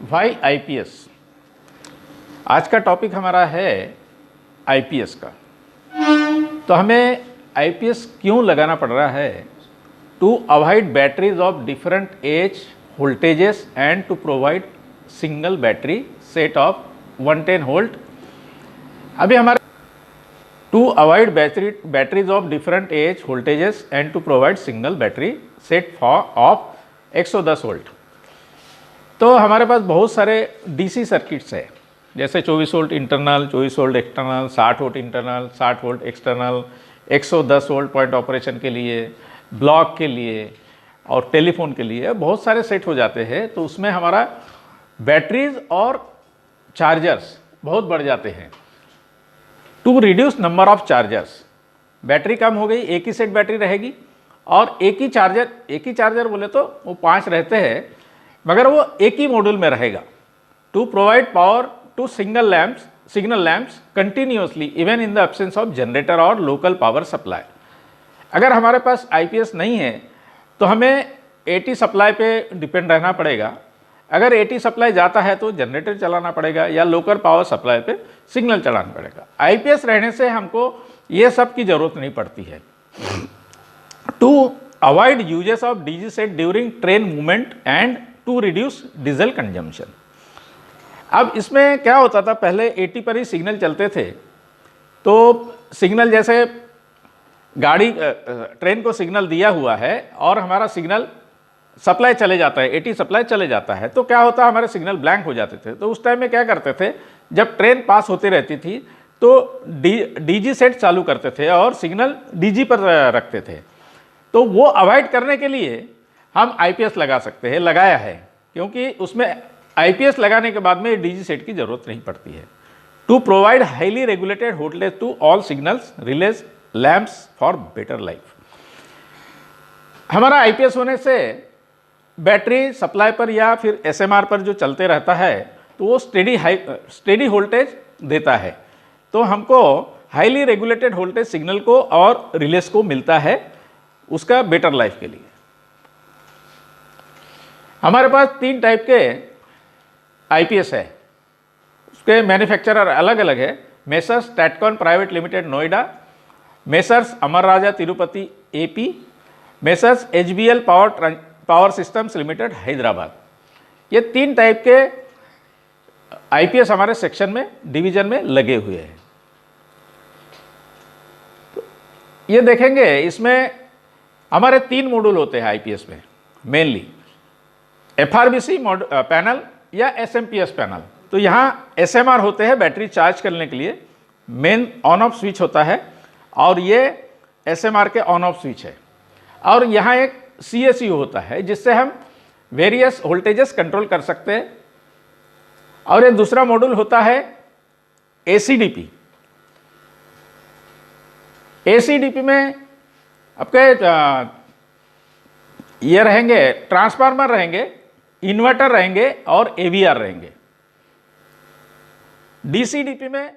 Y IPS. आज का topic हमारा है आईपीएस का। तो हमें आईपीएस क्यों लगाना पड़ रहा है? To avoid batteries of different age voltages and to provide single battery set of 110 volt. अभी हमारे to avoid batteries of different age voltages and to provide single battery set for of 110 volt. तो हमारे पास बहुत सारे DC circuits है, जैसे 24 volt internal, 24 volt external, 60 volt internal, 60 volt external, 110 volt point operation के लिए, ब्लॉक के लिए और टेलीफोन के लिए बहुत सारे सेट हो जाते हैं। तो उसमें हमारा बैटरीज और चार्जर्स बहुत बढ़ जाते हैं। To reduce number of chargers, battery कम हो गई, एक ही सेट बैटरी रहेगी और एक ही चार्जर बोले तो वो 5 रहते हैं, मगर वो एक ही मॉड्यूल में रहेगा। To provide power to signal lamps continuously even in the absence of generator और लोकल पावर सप्लाई। अगर हमारे पास आईपीएस नहीं है तो हमें एटी सप्लाई पे डिपेंड रहना पड़ेगा। अगर एटी सप्लाई जाता है तो जनरेटर चलाना पड़ेगा या लोकल पावर सप्लाई पे सिग्नल चलाना पड़ेगा। आईपीएस रहने से हमको ये सब की ज़रूरत नहीं पड़ती है। To avoid usages of DG set during train movement and to reduce diesel consumption. अब इसमें क्या होता था, पहले 80 पर ही सिग्नल चलते थे। तो सिग्नल जैसे गाड़ी ट्रेन को सिग्नल दिया हुआ है और हमारा सिग्नल सप्लाई चले जाता है, 80 सप्लाई चले जाता है, तो क्या होता है, हमारे सिग्नल ब्लैंक हो जाते थे। तो उस टाइम में क्या करते थे, जब ट्रेन पास होती रहती थी तो डीजी सेट चालू करते थे और सिग्नल डीजी पर रखते थे। तो वो अवॉइड करने के लिए हम आईपीएस लगा सकते हैं, लगाया है, क्योंकि उसमें आईपीएस लगाने के बाद में डीजी सेट की जरूरत नहीं पड़ती है। To provide highly regulated voltage to all signals relays lamps for better life. हमारा आईपीएस होने से बैटरी सप्लाई पर या फिर एसएमआर पर जो चलते रहता है तो वो स्टेडी वोल्टेज देता है। तो हमको हाईली रेगुलेटेड वोल्टेज सिग्नल को और रिलेज को मिलता है उसका बेटर लाइफ के लिए। हमारे पास 3 टाइप के आईपीएस है, उसके मैन्युफैक्चरर अलग अलग है। Messrs Statcon private limited Noida, messrs Amar Raja Tirupati AP, messrs HBL power systems limited Hyderabad. ये 3 टाइप के आईपीएस हमारे सेक्शन में, डिवीजन में लगे हुए हैं। तो ये देखेंगे, इसमें हमारे 3 मॉड्यूल होते हैं आईपीएस में मेनली, एफआरबीसी पैनल या एसएमपीएस पैनल। तो यहाँ एसएमआर होते हैं बैटरी चार्ज करने के लिए, मेन ऑन ऑफ स्विच होता है और ये एसएमआर के ऑन ऑफ स्विच है। और यहाँ एक सीएसयू होता है जिससे हम वेरियस वोल्टेजेस कंट्रोल कर सकते हैं। और ये दूसरा मॉड्यूल होता है एसीडीपी। एसीडीपी में आपके ये रहेंगे, ट्रांसफार्मर रहेंगे, इन्वर्टर रहेंगे और एवीआर रहेंगे। डीसीडीपी में